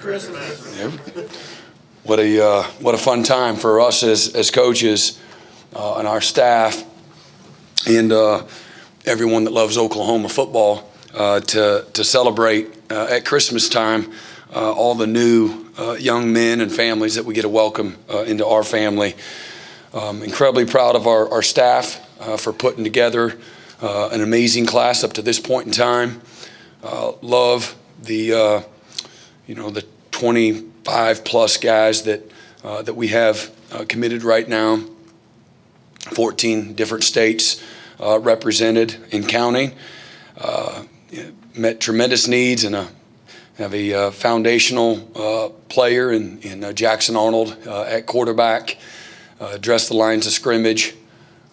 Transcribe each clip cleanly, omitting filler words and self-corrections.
Christmas. Yeah. What a fun time for us as coaches and our staff and everyone that loves Oklahoma football to celebrate at Christmas time all the new young men and families that we get to welcome into our family. Incredibly proud of our staff for putting together an amazing class up to this point in time. Love the 25 plus guys that we have committed right now. 14 different states represented and counting. Met tremendous needs and have a foundational player in Jackson Arnold at quarterback. Addressed the lines of scrimmage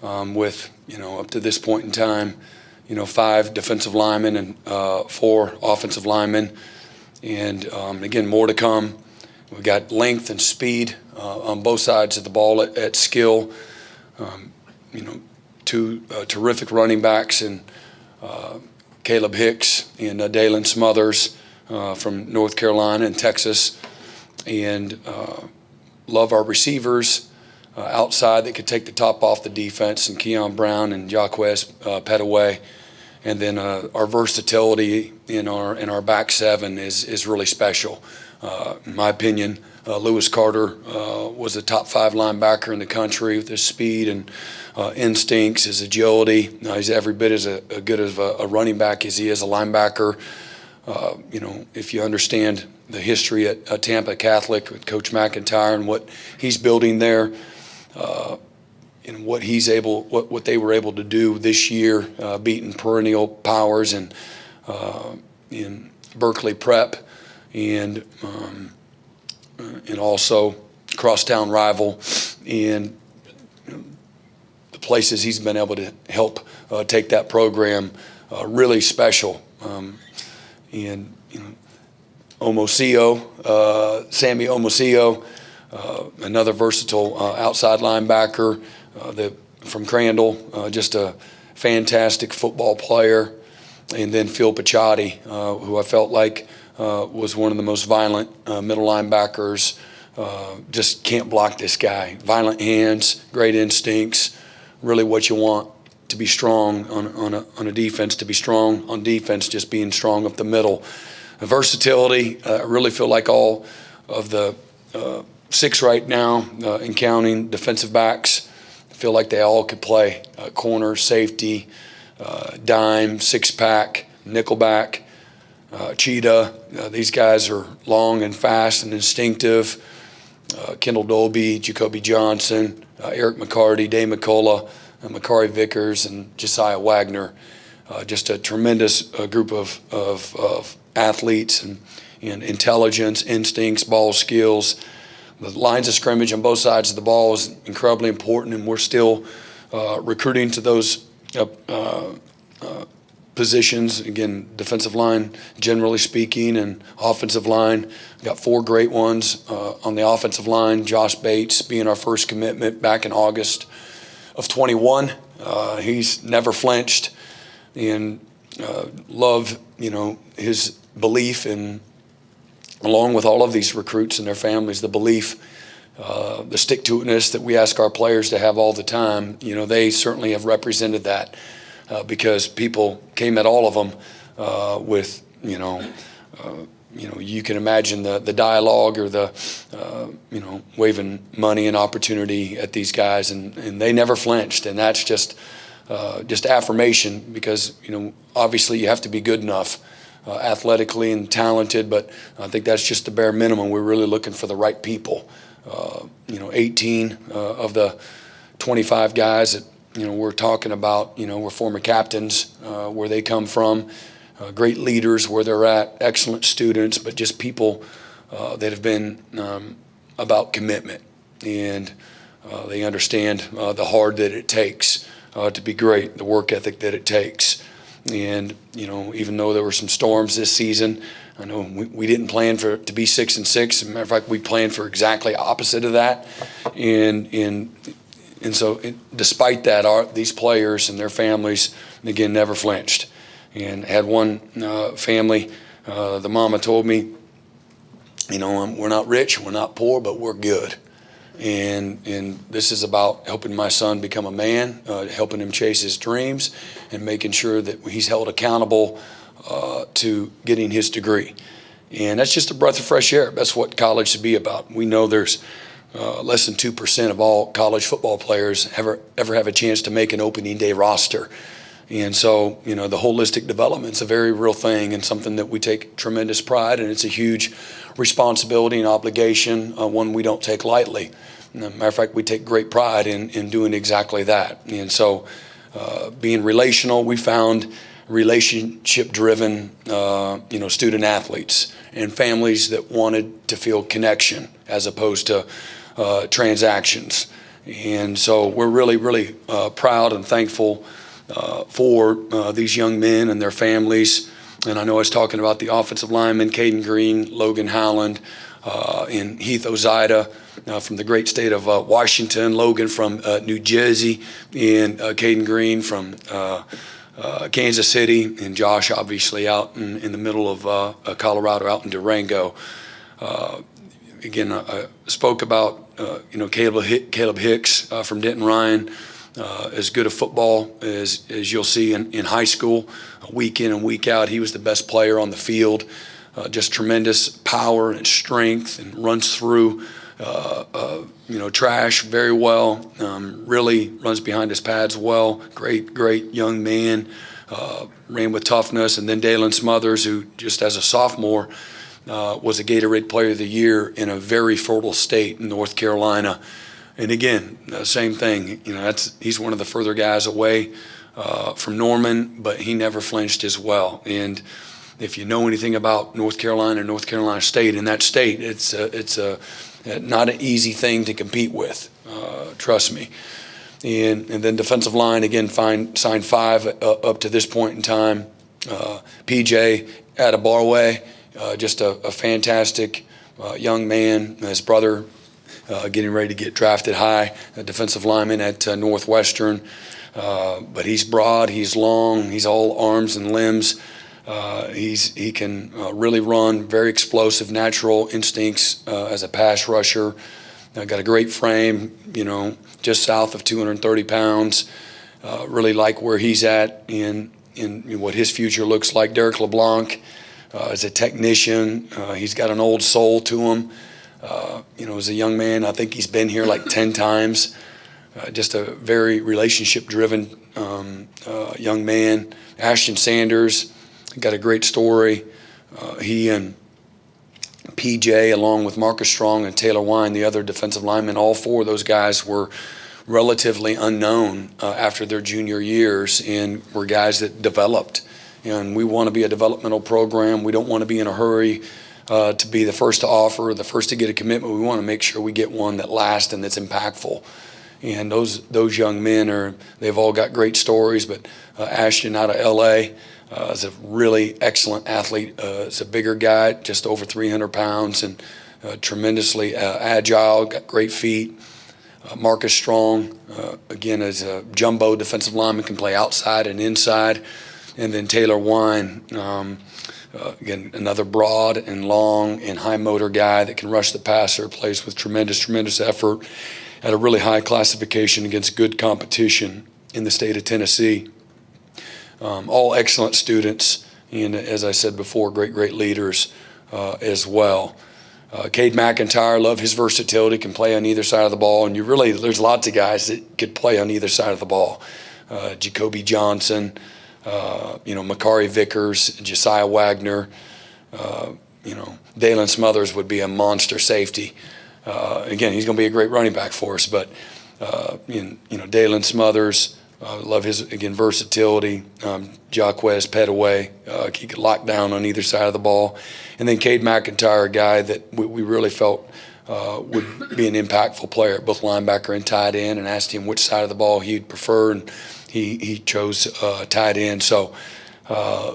with up to this point in time 5 defensive linemen and 4 offensive linemen, and again more to come. We've got length and speed on both sides of the ball at skill. 2 terrific running backs and Caleb Hicks and Dalen Smothers from North Carolina and Texas, and love our receivers outside that could take the top off the defense, and Keon Brown and Jaquez Petaway. And then our versatility in our back seven is really special. In my opinion, Lewis Carter was a top 5 linebacker in the country with his speed and instincts, his agility. He's every bit as good as a running back as he is a linebacker. If you understand the history at Tampa Catholic with Coach McIntyre and what he's building there, and what they were able to do this year, beating perennial powers and in Berkeley Prep and also crosstown rival, and the places he's been able to help take that program really special. And Sammy Omosio, another versatile outside linebacker from Crandall, just a fantastic football player. And then Phil Picciotti, who I felt like was one of the most violent middle linebackers. Just can't block this guy. Violent hands, great instincts, really what you want to be strong on a defense, to be strong on defense, just being strong up the middle. Versatility, I really feel like all of the 6 right now and counting defensive backs, I feel like they all could play corner, safety, dime, 6-pack, nickelback, cheetah. These guys are long and fast and instinctive. Kendall Dolby, Jacoby Johnson, Eric McCarty, Dave McCullough, Makari Vickers, and Josiah Wagner. Just a tremendous group of athletes and intelligence, instincts, ball skills. The lines of scrimmage on both sides of the ball is incredibly important, and we're still recruiting to those positions. Again, defensive line, generally speaking, and offensive line. We've got 4 great ones on the offensive line. Josh Bates being our first commitment back in August of 21. He's never flinched, and love his belief in, along with all of these recruits and their families, the belief, the stick-to-itness that we ask our players to have all the time. They certainly have represented that because people came at all of them with, you can imagine the dialogue or the, waving money and opportunity at these guys, and they never flinched, and that's just affirmation because, obviously you have to be good enough athletically and talented, but I think that's just the bare minimum. We're really looking for the right people. 18 of the 25 guys that, we're talking about, were former captains, where they come from, great leaders where they're at, excellent students, but just people that have been about commitment, and they understand the hard that it takes to be great, the work ethic that it takes. And, even though there were some storms this season, I know we didn't plan for it to be 6-6. As a matter of fact, we planned for exactly opposite of that. And so despite that, these players and their families, again, never flinched. And had one family, the mama told me, We're not rich, we're not poor, but we're good. And this is about helping my son become a man, helping him chase his dreams, and making sure that he's held accountable to getting his degree. And that's just a breath of fresh air. That's what college should be about. We know there's less than 2% of all college football players ever have a chance to make an opening day roster. And so, the holistic development is a very real thing and something that we take tremendous pride in. It's a huge responsibility and obligation, one we don't take lightly. Matter of fact, we take great pride in doing exactly that. And so, being relational, we found relationship-driven, student athletes and families that wanted to feel connection as opposed to transactions. And so, we're really, really proud and thankful for these young men and their families. And I know I was talking about the offensive linemen, Caden Green, Logan Howland, and Heath Ozida from the great state of Washington, Logan from New Jersey, and Caden Green from Kansas City, and Josh obviously out in the middle of Colorado, out in Durango. Again, I spoke about Caleb Hicks from Denton Ryan. As good a football as you'll see in high school, week in and week out. He was the best player on the field, just tremendous power and strength, and runs through trash very well, really runs behind his pads well. Great young man, ran with toughness. And then Dalen Smothers, who just as a sophomore was a Gatorade Player of the Year in a very fertile state in North Carolina. And again, same thing. He's one of the further guys away from Norman, but he never flinched as well. And if you know anything about North Carolina State, in that state, it's not an easy thing to compete with. Trust me. And then defensive line again signed 5 up to this point in time. PJ Adebarwe, just a fantastic young man. His brother. Getting ready to get drafted high, a defensive lineman at Northwestern. But he's broad, he's long, he's all arms and limbs. He can really run, very explosive, natural instincts as a pass rusher. Got a great frame, just south of 230 pounds. Really like where he's at in what his future looks like. Derek LeBlanc is a technician. He's got an old soul to him. As a young man, I think he's been here like 10 times. Just a very relationship-driven young man. Ashton Sanders got a great story. He and PJ, along with Marcus Strong and Taylor Wine, the other defensive linemen, all 4 of those guys were relatively unknown after their junior years, and were guys that developed. And we want to be a developmental program. We don't want to be in a hurry to be the first to offer, the first to get a commitment. We want to make sure we get one that lasts and that's impactful. And those young men they've all got great stories, but Ashton out of LA is a really excellent athlete. Is a bigger guy, just over 300 pounds, and tremendously agile, got great feet. Marcus Strong, again, is a jumbo defensive lineman, can play outside and inside. And then Taylor Wine, again, another broad and long and high motor guy that can rush the passer, plays with tremendous effort at a really high classification against good competition in the state of Tennessee. All excellent students, and as I said before, great leaders as well. Cade McIntyre, love his versatility, can play on either side of the ball, and there's lots of guys that could play on either side of the ball. Jacoby Johnson, Makari Vickers, Josiah Wagner, Dalen Smothers would be a monster safety. Again, he's going to be a great running back for us, but Dalen Smothers, love his, again, versatility. Jaquez Petaway, he could lock down on either side of the ball. And then Cade McIntyre, a guy that we really felt would be an impactful player at both linebacker and tight end, and asked him which side of the ball he'd prefer, and he chose tight end. So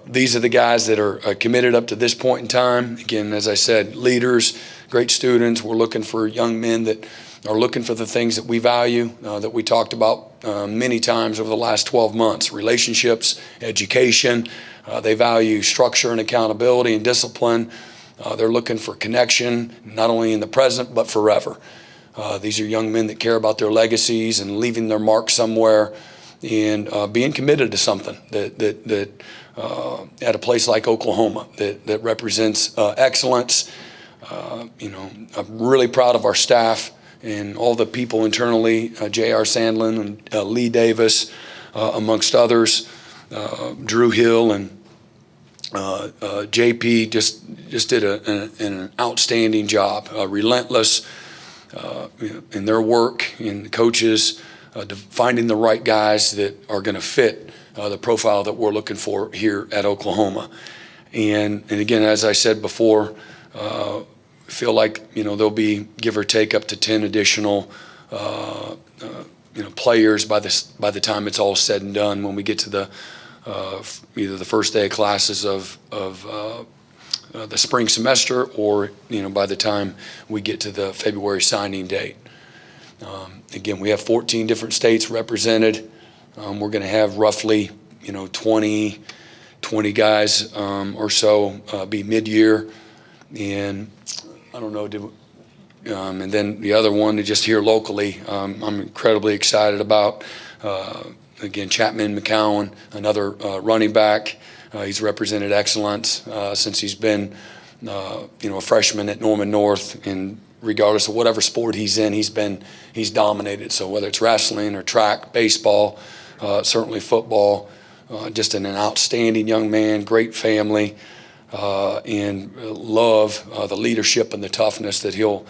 these are the guys that are committed up to this point in time. Again, as I said, leaders, great students. We're looking for young men that are looking for the things that we value, that we talked about many times over the last 12 months: relationships, education. They value structure and accountability and discipline. They're looking for connection, not only in the present, but forever. These are young men that care about their legacies and leaving their mark somewhere, and being committed to something that at a place like Oklahoma that represents excellence. I'm really proud of our staff and all the people internally, J.R. Sandlin and Lee Davis, amongst others, Drew Hill and JP just did an outstanding job, relentless in their work, in the coaches, finding the right guys that are going to fit the profile that we're looking for here at Oklahoma. And again, as I said before, feel like there'll be give or take up to 10 additional players by the time it's all said and done when we get to the either the first day of classes of the spring semester, or by the time we get to the February signing date. Again, we have 14 different states represented. We're going to have roughly 20 guys or so be mid-year, and I don't know. And then the other one just here locally, I'm incredibly excited about. Again, Chapman McCowan, another running back. He's represented excellence since he's been, a freshman at Norman North. And regardless of whatever sport he's in, he's dominated. So whether it's wrestling or track, baseball, certainly football, just an outstanding young man, great family, and love the leadership and the toughness that he'll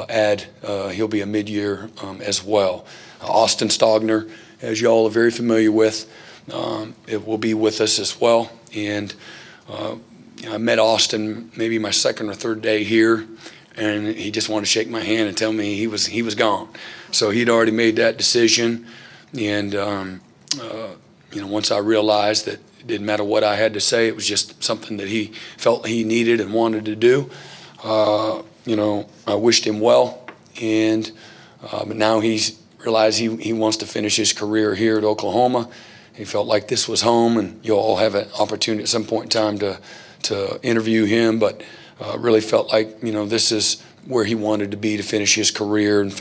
add. He'll be a mid-year as well. Austin Stogner, as y'all are very familiar with, it will be with us as well. And I met Austin maybe my second or third day here, and he just wanted to shake my hand and tell me he was gone. So he'd already made that decision. And once I realized that it didn't matter what I had to say, it was just something that he felt he needed and wanted to do. I wished him well, and but now he's realized he wants to finish his career here at Oklahoma. He felt like this was home, and you'll all have an opportunity at some point in time to interview him, but really felt like this is where he wanted to be to finish his career, and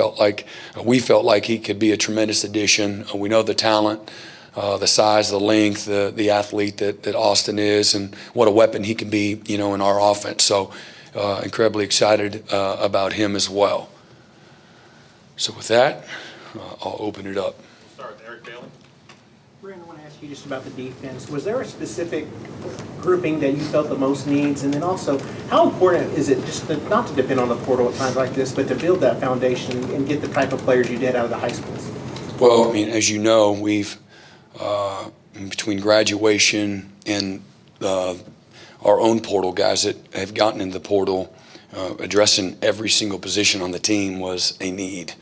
we felt like he could be a tremendous addition. We know the talent, the size, the length, the athlete that Austin is, and what a weapon he can be in our offense. So incredibly excited about him as well. So with that, I'll open it up. Start with Eric Bailey. Brent, I want to ask you just about the defense. Was there a specific grouping that you felt the most needs? And then also, how important is it just not to depend on the portal at times like this, but to build that foundation and get the type of players you did out of the high schools? Well, as you know, we've, between graduation and our own portal, guys that have gotten into the portal, addressing every single position on the team was a need.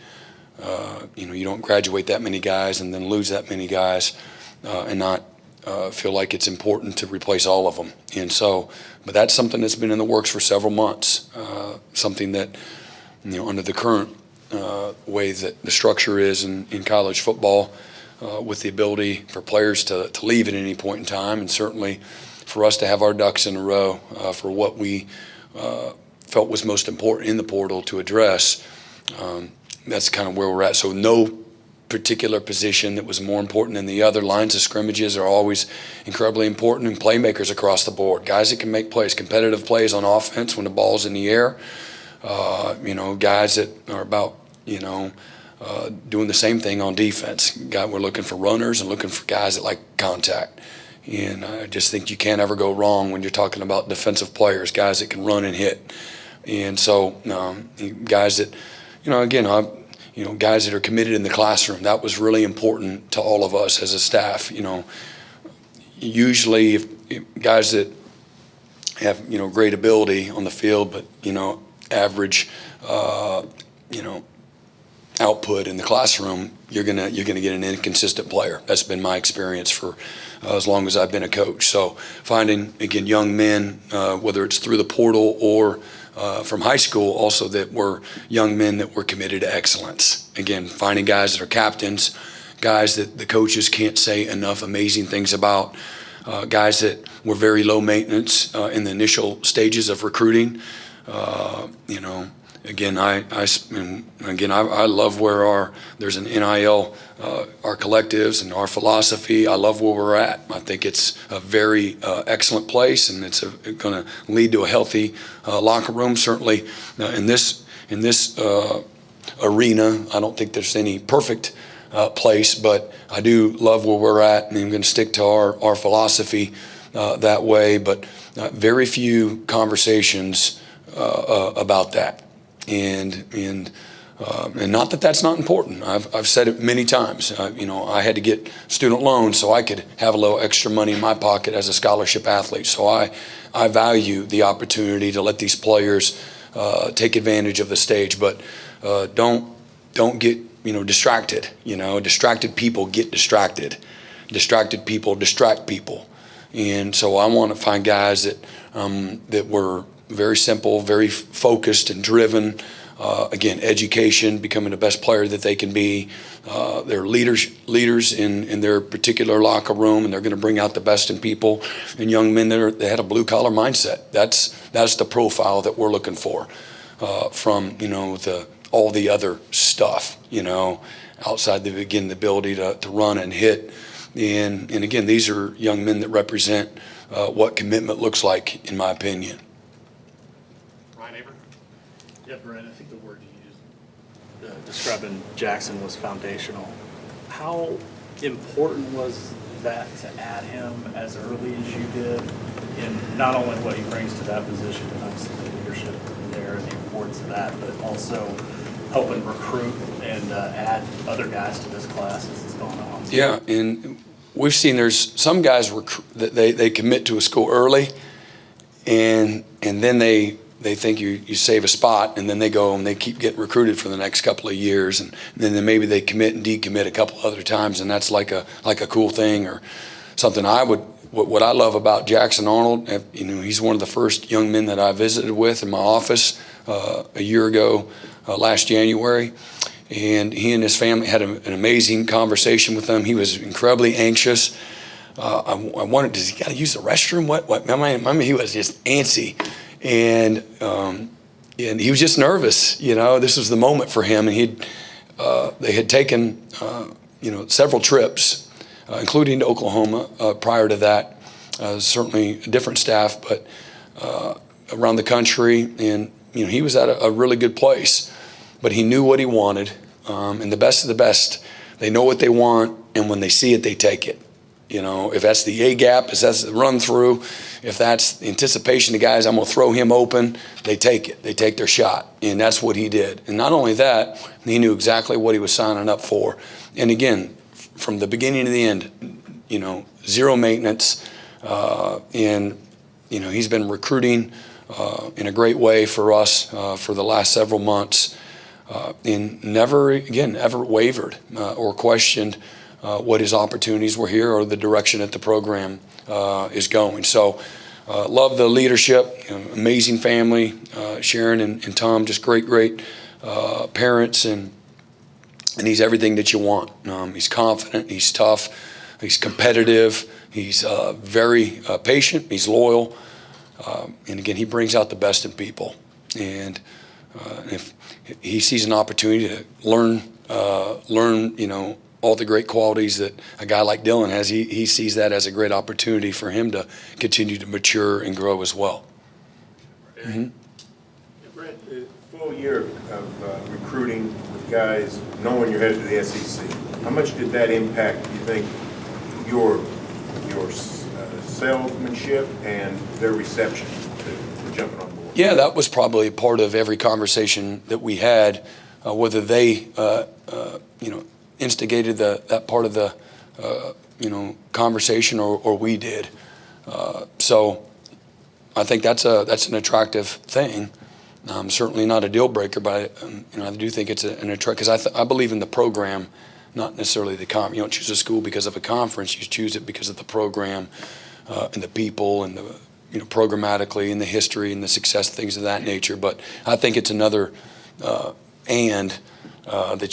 You don't graduate that many guys and then lose that many guys and not feel like it's important to replace all of them. And so, but that's something that's been in the works for several months, something that, under the current way that the structure is in college football, with the ability for players to leave at any point in time, and certainly for us to have our ducks in a row for what we felt was most important in the portal to address. That's kind of where we're at. So no particular position that was more important than the other. Lines of scrimmages are always incredibly important, and playmakers across the board. Guys that can make plays, competitive plays on offense when the ball's in the air. Guys that are about, doing the same thing on defense. We're looking for runners and looking for guys that like contact. And I just think you can't ever go wrong when you're talking about defensive players, guys that can run and hit. And so guys that, guys that are committed in the classroom, that was really important to all of us as a staff. Usually if guys that have, great ability on the field, but, average, output in the classroom, you're gonna get an inconsistent player. That's been my experience for as long as I've been a coach. So finding, again, young men, whether it's through the portal or from high school, also that were young men that were committed to excellence. Again, finding guys that are captains, guys that the coaches can't say enough amazing things about, guys that were very low maintenance in the initial stages of recruiting. Again, I love where there's an NIL, our collectives and our philosophy. I love where we're at. I think it's a very excellent place, and it's going to lead to a healthy locker room. Certainly, in this arena, I don't think there's any perfect place, but I do love where we're at, and I'm going to stick to our philosophy that way. But very few conversations about that. And not that that's not important. I've said it many times. I had to get student loans so I could have a little extra money in my pocket as a scholarship athlete. So I value the opportunity to let these players take advantage of the stage, but don't get distracted. Distracted people get distracted. Distracted people distract people. And so I want to find guys that were very simple, very focused and driven. Again, education, becoming the best player that they can be. They're leaders in their particular locker room, and they're going to bring out the best in people and young men that had a blue collar mindset. That's the profile that we're looking for from all the other stuff. Outside the ability to run and hit. And again, these are young men that represent what commitment looks like, in my opinion. Yeah, Brent, I think the word you used describing Jackson was foundational. How important was that to add him as early as you did in not only what he brings to that position, and obviously the leadership there and the importance of that, but also helping recruit and add other guys to this class as it's going on? Yeah, and we've seen there's some guys that they commit to a school early, and then they think you save a spot, and then they go and they keep getting recruited for the next couple of years, and then maybe they commit and decommit a couple other times, and that's like a cool thing or something. What I love about Jackson Arnold, he's one of the first young men that I visited with in my office a year ago, last January, and he and his family had an amazing conversation with them. He was incredibly anxious. I wondered, does he got to use the restroom? What? I mean, he was just antsy. And he was just nervous. This was the moment for him, and they had taken several trips, including to Oklahoma prior to that. Certainly a different staff, but around the country, and he was at a really good place. But he knew what he wanted, and the best of the best, they know what they want, and when they see it, they take it. If that's the A gap, if that's the run through, if that's the anticipation of guys, I'm going to throw him open, they take it. They take their shot. And that's what he did. And not only that, he knew exactly what he was signing up for. And again, from the beginning to the end, zero maintenance. And he's been recruiting in a great way for us for the last several months. And never, again, ever wavered or questioned what his opportunities were here or the direction that the program is going. So love the leadership, amazing family, Sharon and Tom, just great parents, and he's everything that you want. He's confident, he's tough, he's competitive, he's very patient, he's loyal, and again, he brings out the best in people. And if he sees an opportunity to learn, all the great qualities that a guy like Dylan has, he sees that as a great opportunity for him to continue to mature and grow as well. Mm-hmm. Brent, a full year of recruiting with guys, knowing you're headed to the SEC, how much did that impact, do you think, your salesmanship and their reception to jumping on board? Yeah, that was probably part of every conversation that we had, whether they, instigated that part of the, conversation or we did. So I think that's an attractive thing. Certainly not a deal breaker, but I do think it's an attractive, because I believe in the program, not necessarily the conference. You don't choose a school because of a conference. You choose it because of the program and the people and the programmatically and the history and the success, things of that nature. But I think it's another that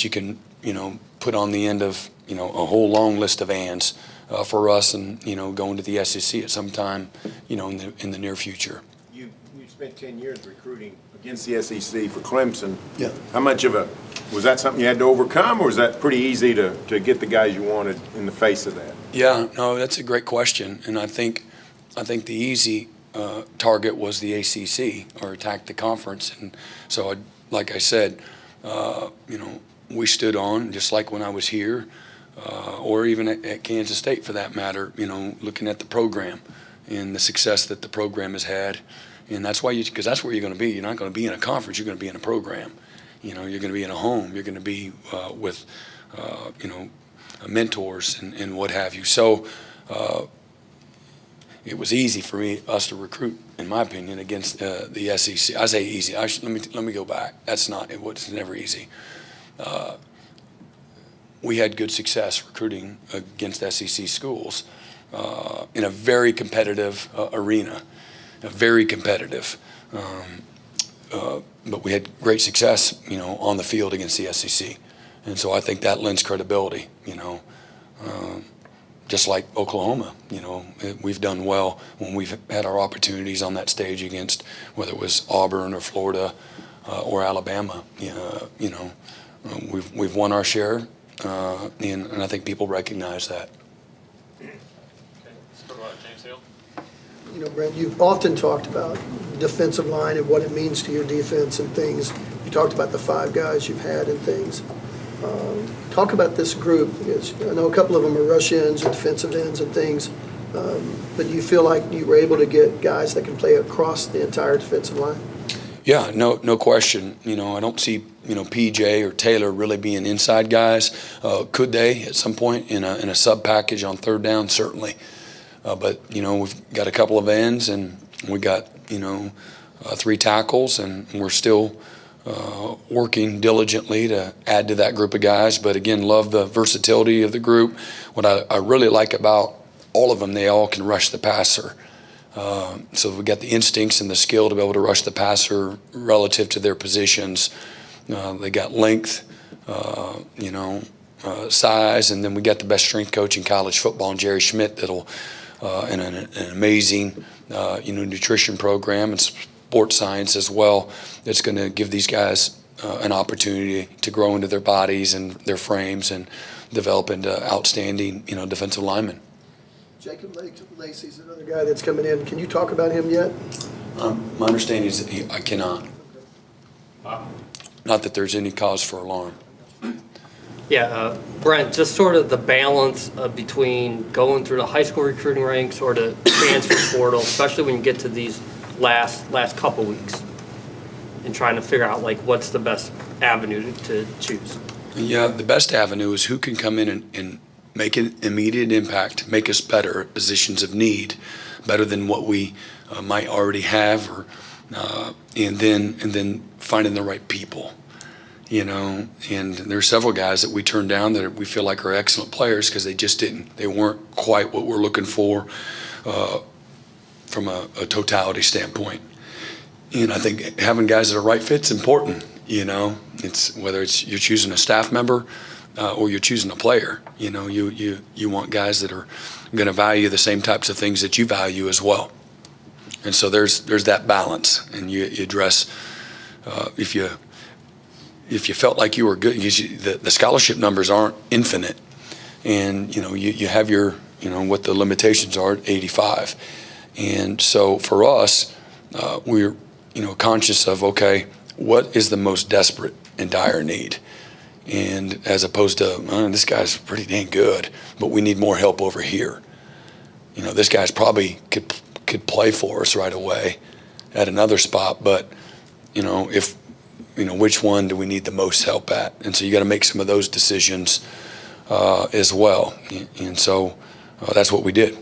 you can put on the end of a whole long list of ands for us, and going to the SEC at some time, in the near future. You spent 10 years recruiting against the SEC for Clemson. Yeah. How much of was that something you had to overcome, or was that pretty easy to get the guys you wanted in the face of that? Yeah, no, that's a great question, and I think the easy target was the ACC, or attack the conference, and so like I said, we stood on, just like when I was here, or even at Kansas State for that matter, looking at the program and the success that the program has had. And that's why because that's where you're going to be. You're not going to be in a conference. You're going to be in a program. You're going to be in a home. You're going to be with, mentors and what have you. So it was easy for us to recruit, in my opinion, against the SEC. I say easy. Let me go back. It was never easy. We had good success recruiting against SEC schools in a very competitive arena. Very competitive, but we had great success, on the field against the SEC, and so I think that lends credibility. Just like Oklahoma, we've done well when we've had our opportunities on that stage against whether it was Auburn or Florida or Alabama. We've won our share, and I think people recognize that. Brent, you've often talked about defensive line and what it means to your defense and things. You talked about the 5 guys you've had and things. Talk about this group, because I know a couple of them are rush ends and defensive ends and things, but do you feel like you were able to get guys that can play across the entire defensive line? Yeah, no question. I don't see, PJ or Taylor really being inside guys. Could they at some point in a sub package on third down? Certainly. But we've got a couple of ends, and we got 3 tackles, and we're still working diligently to add to that group of guys. But again, love the versatility of the group. What I really like about all of them, they all can rush the passer. So we got the instincts and the skill to be able to rush the passer relative to their positions. They got length, size, and then we got the best strength coach in college football, and Jerry Schmidt, that'll and an amazing nutrition program and sports science as well, that's going to give these guys an opportunity to grow into their bodies and their frames and develop into outstanding defensive linemen. Jacob Lacey's another guy that's coming in. Can you talk about him yet? My understanding is that I cannot. Not that there's any cause for alarm. Yeah, Brent, just sort of the balance between going through the high school recruiting ranks or the transfer portal, especially when you get to these last couple weeks, and trying to figure out what's the best avenue to choose. Yeah, the best avenue is who can come in and make an immediate impact, make us better at positions of need, better than what we might already have, or and then finding the right people. And there's several guys that we turned down that we feel like are excellent players because they weren't quite what we're looking for from a totality standpoint. And I think having guys that are right fit's important. It's whether you're choosing a staff member or you're choosing a player. You want guys that are going to value the same types of things that you value as well. And so there's that balance, and you address if you felt like you were good, the scholarship numbers aren't infinite, and you have your what the limitations are at 85, and so for us, we're conscious of what is the most desperate and dire need, and as opposed to this guy's pretty dang good, but we need more help over here. This guy's probably could play for us right away at another spot, but if which one do we need the most help at? And so you got to make some of those decisions as well. And so that's what we did.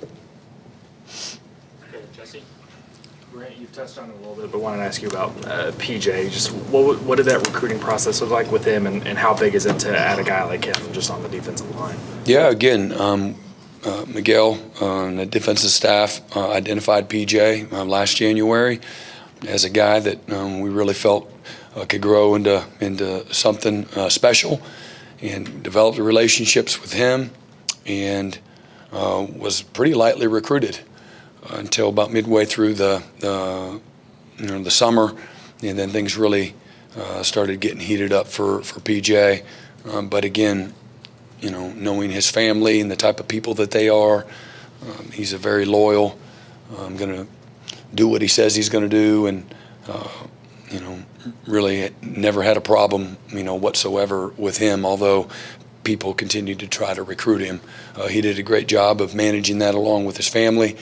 Okay, Jesse? Brent, you've touched on it a little bit, but wanted to ask you about PJ. Just what did that recruiting process look like with him, and how big is it to add a guy like him just on the defensive line? Yeah, again, Miguel and the defensive staff identified PJ last January as a guy that we really felt could grow into something special, and developed the relationships with him, and was pretty lightly recruited until about midway through the summer, and then things really started getting heated up for PJ. But again, knowing his family and the type of people that they are, he's a very loyal. Going to do what he says he's going to do, and really never had a problem, whatsoever with him. Although people continued to try to recruit him, he did a great job of managing that along with his family.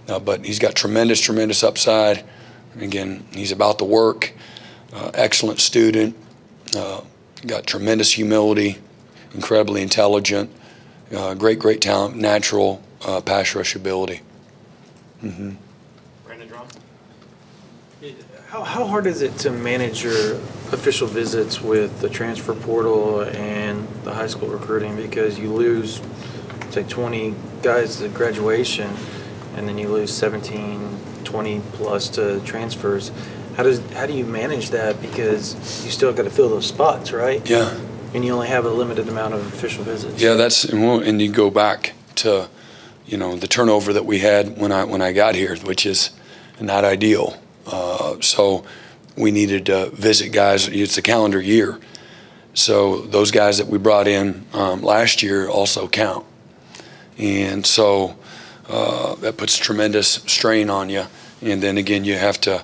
But he's got tremendous upside. Again, he's about the work. Excellent student. Got tremendous humility. Incredibly intelligent. Great talent. Natural pass rush ability. Mm-hmm. Brandon Drum? How hard is it to manage your official visits with the transfer portal and the high school recruiting? Because you lose, say, 20 guys at graduation, and then you lose 17, 20 plus to transfers. How do you manage that? Because you still got to fill those spots, right? Yeah. And you only have a limited amount of official visits. Yeah, and you go back to, the turnover that we had when I got here, which is not ideal. So we needed to visit guys. It's a calendar year, so those guys that we brought in last year also count, and so that puts tremendous strain on you. And then again, you have to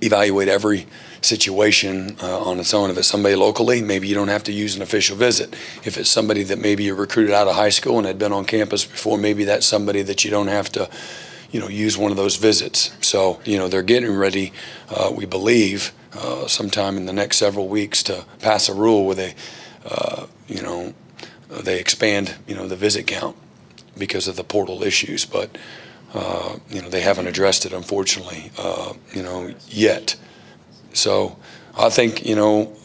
evaluate every situation on its own. If it's somebody locally, maybe you don't have to use an official visit. If it's somebody that maybe you recruited out of high school and had been on campus before, maybe that's somebody that you don't have to, use one of those visits. So, they're getting ready, we believe, sometime in the next several weeks to pass a rule where they expand, the visit count because of the portal issues. But, they haven't addressed it, unfortunately, yet. So I think,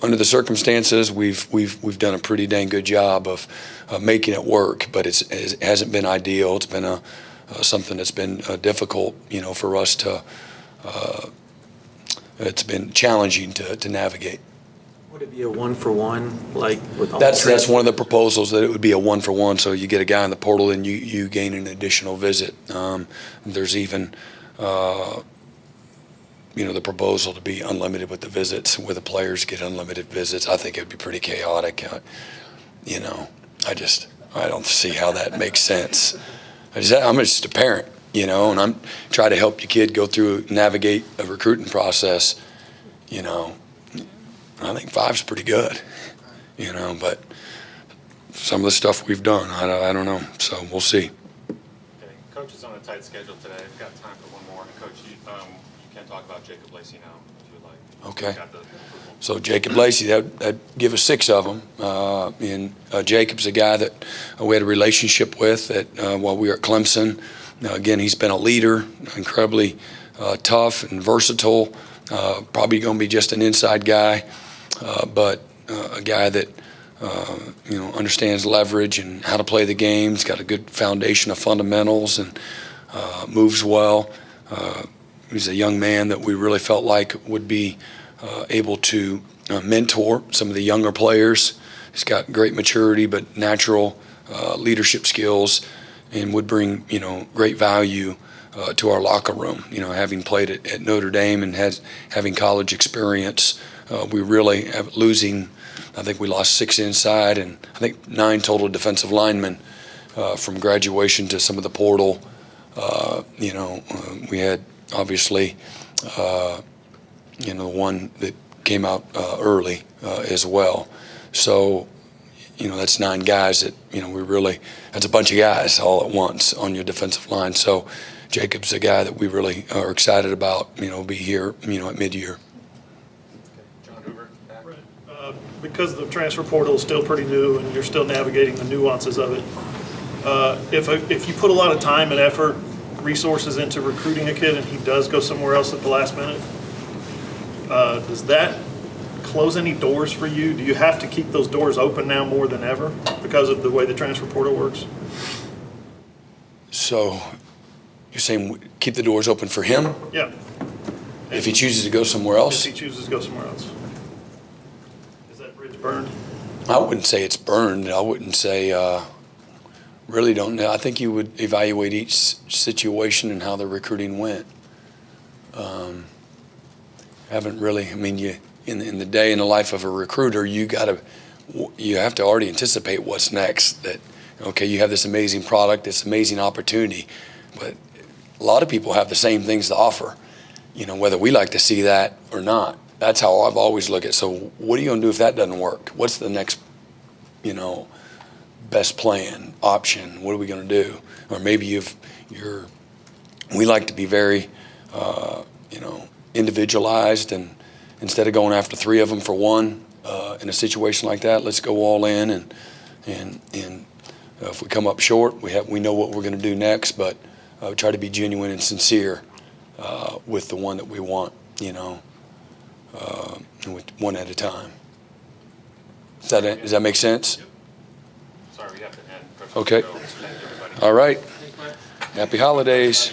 under the circumstances, we've done a pretty dang good job of making it work, but it hasn't been ideal. It's been something that's been difficult, for us to. It's been challenging to navigate. Would it be a 1-for-1, like with all That's one of the proposals, that it would be a 1-for-1. So you get a guy in the portal and you gain an additional visit. There's even. The proposal to be unlimited with the visits, where the players get unlimited visits. I think it would be pretty chaotic. I don't see how that makes sense. I'm just a parent, and I'm trying to help your kid go through, navigate a recruiting process. I think 5's pretty good, but some of the stuff we've done, I don't know. So we'll see. Okay. Coach is on a tight schedule today. I've got time for one more. Coach, you can talk about Jacob Lacey now, if you would like. Okay. Got the approval. So Jacob Lacey, that'd give us 6 of them. And Jacob's a guy that we had a relationship with while we were at Clemson. Again, he's been a leader, incredibly tough and versatile. Probably going to be just an inside guy, but a guy that understands leverage and how to play the game. He's got a good foundation of fundamentals and moves well. He's a young man that we really felt like would be able to mentor some of the younger players. He's got great maturity, but natural leadership skills, and would bring great value to our locker room. Having played at Notre Dame and having college experience, we really have losing. I think we lost 6 inside, and I think 9 total defensive linemen from graduation to some of the portal. We had obviously, the one that came out early as well. So, that's 9 guys that, that's a bunch of guys all at once on your defensive line. So Jacob's a guy that we really are excited about, be here, at mid-year. John Hoover, back. Right. Because the transfer portal is still pretty new and you're still navigating the nuances of it, if you put a lot of time and effort, resources into recruiting a kid and he does go somewhere else at the last minute, does that close any doors for you? Do you have to keep those doors open now more than ever because of the way the transfer portal works? So you're saying keep the doors open for him? Yeah. If he chooses to go somewhere else? If he chooses to go somewhere else. Is that bridge burned? I wouldn't say it's burned. I wouldn't say really don't know. I think you would evaluate each situation and how the recruiting went. Haven't really, I mean, in the day in the life of a recruiter, you have to already anticipate what's next. That, okay, you have this amazing product, this amazing opportunity, but a lot of people have the same things to offer, whether we like to see that or not. That's how I've always looked at. So what are you going to do if that doesn't work? What's the next, best plan, option? What are we going to do? Or maybe we like to be very, individualized, and instead of going after 3 of them for one, in a situation like that, let's go all in, and if we come up short, we know what we're going to do next, but try to be genuine and sincere with the one that we want, with one at a time. Does that make sense? Yep. Sorry, we have to end. Coach, Okay. Thank you, everybody. All right. Happy holidays.